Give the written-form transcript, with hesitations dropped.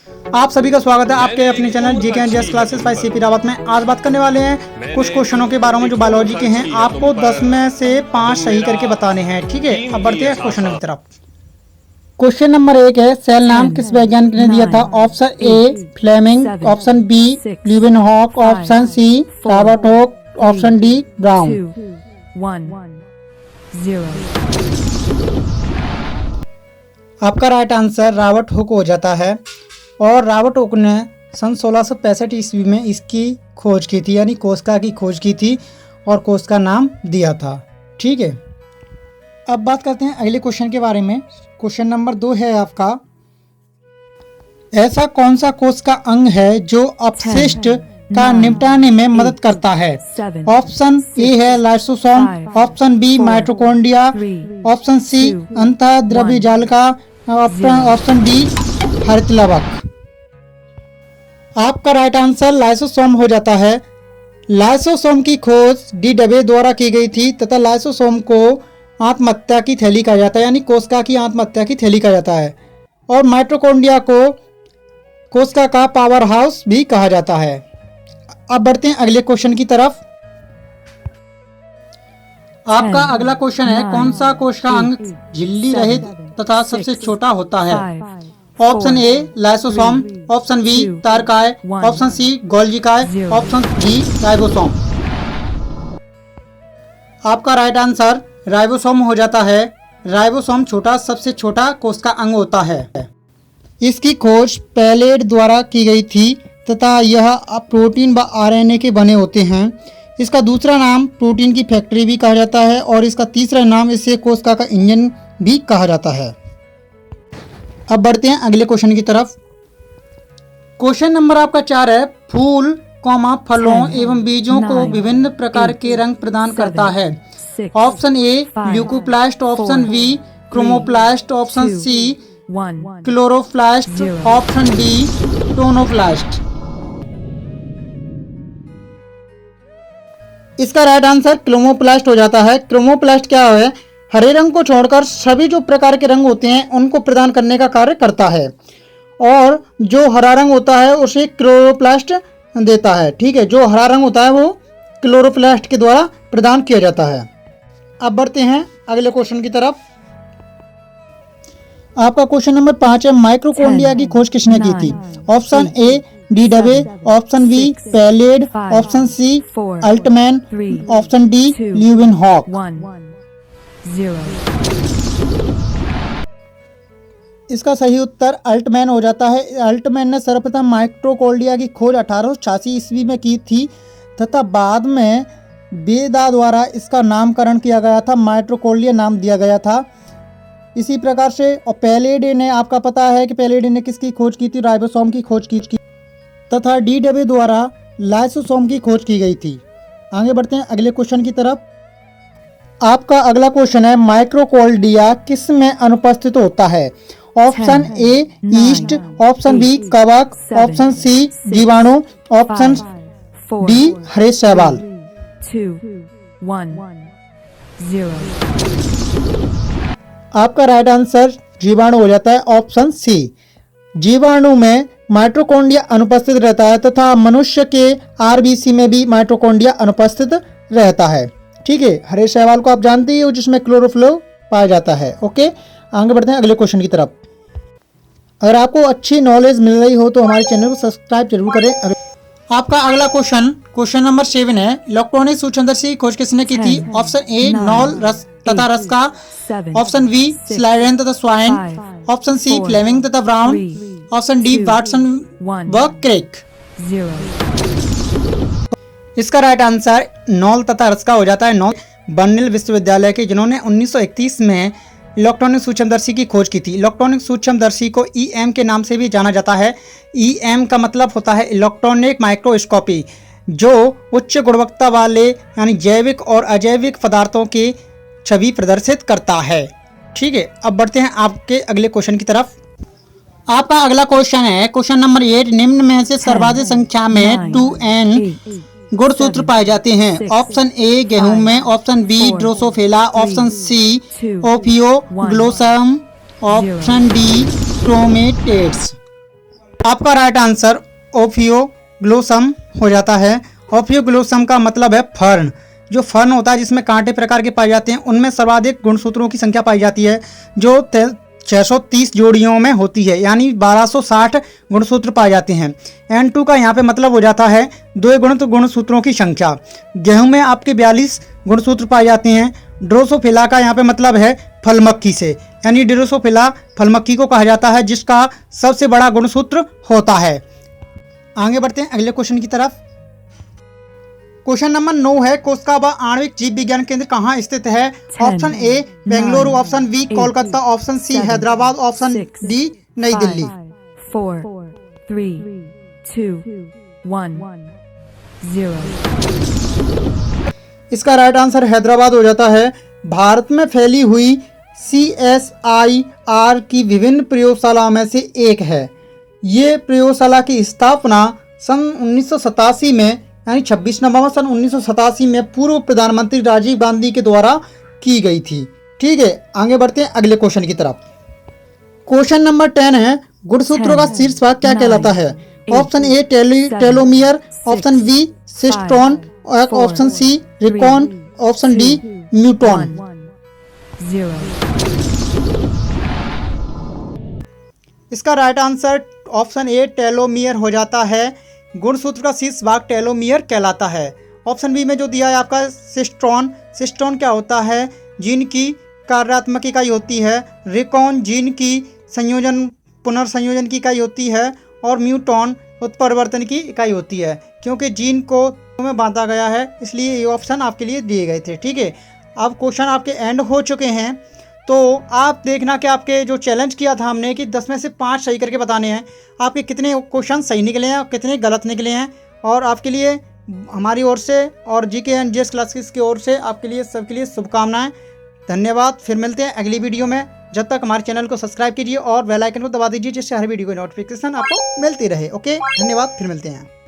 आप सभी का स्वागत है आपके अपने channel GK and GS classes bye CP Rawat में। आज बात करने वाले हैं कुछ क्वेश्चनों के बारे में जो बायोलॉजी के हैं। आपको 10 में से 5 सही करके बताने हैं, ठीक है। अब बढ़ते हैं क्वेश्चन की तरफ। क्वेश्चन नंबर 1 है, सेल नाम किस वैज्ञानिक ने दिया था? Option A Fleming, option B Leeuwenhoek, option C Robert Hooke, option D Brown. 0 आपका राइट आंसर रॉबर्ट हुक हो जाता है। और रॉबर्ट हुक ने सन 1665 ईस्वी में इसकी खोज की थी, यानी कोशिका की खोज की थी और कोशिका नाम दिया था, ठीक है। अब बात करते हैं अगले क्वेश्चन के बारे में। क्वेश्चन नंबर 2 है आपका, ऐसा कौन सा कोशिका अंग है जो अपशिष्ट का निपटाने में मदद करता है? ऑप्शन ए है lysosome, option B mitochondria, option C अंतःद्रव्य जालिका, ऑप्शन डी हरित लवक। आपका राइट आंसर लाइसोसोम हो जाता है। लाइसोसोम की खोज डी डबे द्वारा की गई थी तथा लाइसोसोम को आत्महत्या की थैली कहा जाता है, यानी कोशिका की आत्महत्या की थैली कहा जाता है। और माइटोकॉन्ड्रिया को कोशिका का पावर हाउस भी कहा जाता है। अब बढ़ते हैं अगले क्वेश्चन की तरफ। आपका अगला क्वेश्चन है, कौन सा कोशिका अंग झिल्ली रहित तथा सबसे छोटा होता है? Option A lysosome, option B तारकाय, ऑप्शन सी गोल्जिकाय, ऑप्शन डी राइबोसोम। आपका राइट आंसर राइबोसोम हो जाता है। राइबोसोम सबसे छोटा कोशिका अंग होता है। इसकी खोज पैलेट द्वारा की गई थी तथा यह प्रोटीन व आरएनए के बने होते हैं। इसका दूसरा नाम प्रोटीन की फैक्ट्री भी कहा जाता है और इसका तीसरा नाम इसे कोशिका का इंजन भी कहा जाता है। अब बढ़ते हैं अगले क्वेश्चन की तरफ। क्वेश्चन नंबर आपका 4 है, फूल फलों एवं बीजों को विभिन्न प्रकार के रंग प्रदान करता है। Option A leucoplast, option B chromoplast, option C chloroplast, option D tonoplast. इसका राइट आंसर क्रोमोप्लास्ट हो जाता है। क्रोमोप्लास्ट क्या है? हरे रंग को छोड़कर सभी जो प्रकार के रंग होते हैं उनको प्रदान करने का कार्य करता है और जो हरा रंग होता है उसे क्लोरोप्लास्ट देता है, ठीक है। जो हरा रंग होता है वो क्लोरोप्लास्ट के द्वारा प्रदान किया जाता है। अब बढ़ते हैं अगले क्वेश्चन की तरफ। आपका क्वेश्चन नंबर 5 है, माइटोकॉन्ड्रिया की खोज किसने की थी? Option A de Duve, option B Palade, option C Altmann, option D Leeuwenhoek. 0 इसका सही उत्तर अल्टमैन हो जाता है। अल्टमैन ने सर्वप्रथम माइटोकॉन्ड्रिया की खोज 1886 ईस्वी में की थी तथा बाद में वेदा द्वारा इसका नामकरण किया गया था, माइटोकॉन्ड्रिया नाम दिया गया था। इसी प्रकार से और पैलेडी ने, आपका पता है कि पैलेडी ने किसकी खोज की थी? राइबोसोम की खोज की तथा डी डबे द्वारा लाइसोसोम की खोज की गई थी। आगे बढ़ते हैं अगले क्वेश्चन की तरफ। आपका अगला क्वेश्चन है, माइटोकॉन्ड्रिया किस में अनुपस्थित होता है? Option A yeast, option B कवक, ऑप्शन सी जीवाणु, ऑप्शन डी हरे शैवाल। 2 1 0 आपका राइट आंसर जीवाणु हो जाता है, ऑप्शन सी। जीवाणु में माइटोकॉन्ड्रिया अनुपस्थित रहता है तथा मनुष्य के आरबीसी में भी माइटोकॉन्ड्रिया अनुपस्थित रहता है, ठीक है। हरे शैवाल को आप जानते ही हो जिसमें क्लोरोफिल पाया जाता है। ओके, आगे बढ़ते हैं अगले क्वेश्चन की तरफ। अगर आपको अच्छी नॉलेज मिल रही हो तो हमारे चैनल को सब्सक्राइब जरूर करें। आपका अगला क्वेश्चन नंबर 7 है, इलेक्ट्रॉनिक सूक्ष्मदर्शी की खोज किसने की थी? ऑप्शन ए नॉल रस तथा रस्का, ऑप्शन बी स्लाइडेन तथा स्वाइन, ऑप्शन सी फ्लेमिंग तथा ब्राउन, ऑप्शन डी वाटसन व क्रेक। 0 इसका राइट आंसर नॉल तथा रस्का हो जाता है। नॉल बर्निल विश्वविद्यालय के, जिन्होंने 1931 में इलेक्ट्रॉनिक सूक्ष्मदर्शी की खोज की थी। इलेक्ट्रॉनिक सूक्ष्मदर्शी को ईएम के नाम से भी जाना जाता है। ईएम का मतलब होता है इलेक्ट्रॉनिक माइक्रोस्कोपी, जो उच्च गुणवत्ता वाले यानी जैविक और अजैविक पदार्थों की छवि प्रदर्शित करता है, ठीक है। अब बढ़ते हैं आपके अगले क्वेश्चन की तरफ। आपका अगला क्वेश्चन है, क्वेश्चन नंबर 8, निम्न में से सर्वाधिक संख्या में 2N गुणसूत्र पाए जाते हैं। ऑप्शन ए गेहूं में, option B Drosophila, option C Ophioglossum, option D chromatids. आपका राइट आंसर ओफियोग्लोसम हो जाता है। ओफियोग्लोसम का मतलब है फर्न। जो फर्न होता है जिसमें कांटे प्रकार के पाए जाते हैं, उनमें सर्वाधिक गुणसूत्रों की संख्या पाई जाती है जो 630 जोड़ियों में होती है, यानी 1260 गुणसूत्र पाए जाते हैं। N2 का यहाँ पे मतलब हो जाता है द्विगुणित गुणसूत्रों की संख्या। गेहूं में आपके 42 गुणसूत्र पाए जाते हैं। ड्रोसोफिला का यहाँ पे मतलब है फलमक्खी से, यानी ड्रोसोफिला फलमक्खी को कहा जाता है जिसका सबसे बड़ा गुणसूत्र होता है। आगे बढ़ते हैं अगले क्वेश्चन की तरफ। क्वेश्चन नंबर 9 है, कोस्काबा आणविक जीव विज्ञान केंद्र कहाँ स्थित है? Option A Bengaluru, option B Kolkata, option C Hyderabad, option D Nai Delhi. 4 3 2 1 0। इसका राइट आंसर हैदराबाद हो जाता है। भारत में फैली हुई CSIR की विभिन्न प्रयोगशालाओं में से एक है। ये प्रयोगशाला की स्थापना सन 1987 में, यानी 26 नवंबर सन 1987 में पूर्व प्रधानमंत्री राजीव गांधी के द्वारा की गई थी। ठीक है, आगे बढ़ते हैं अगले क्वेश्चन की तरफ। क्वेश्चन नंबर 10 है, गुणसूत्रों का शीर्ष भाग क्या कहलाता है? Option A telomere, option B cistron, option C recon, option D neutron. 0। इसका right answer option A telomere हो जाता है। गुणसूत्र का शीर्ष भाग टेलोमियर कहलाता है। ऑप्शन बी में जो दिया है आपका सिस्ट्रॉन। सिस्ट्रॉन क्या होता है? जीन की कार्यात्मक इकाई होती है। रिकॉन जीन की संयोजन पुनर्संयोजन की इकाई होती है। और म्यूटॉन उत्परिवर्तन की इकाई होती है। क्योंकि जीन को में बांटा गया है, इसलिए ये ऑप्शन आपके लिए दिए गए थे। ठीक है, अब क्वेश्चन आपके एंड हो चुके हैं, तो आप देखना कि आपके जो चैलेंज किया था हमने कि 10 में से 5 सही करके बताने हैं, आपके कितने क्वेश्चन सही निकले हैं और कितने गलत निकले हैं। और आपके लिए हमारी ओर से और GK एंड GS क्लासेस की ओर से आपके लिए सबके लिए शुभकामनाएं। धन्यवाद। फिर मिलते हैं अगली वीडियो में। जब तक हमारे चैनल को सब्सक्राइब कीजिए और बेल आइकन को दबा दीजिए, जिससे हर वीडियो की नोटिफिकेशन आपको मिलती रहे। ओके, धन्यवाद। फिर मिलते हैं।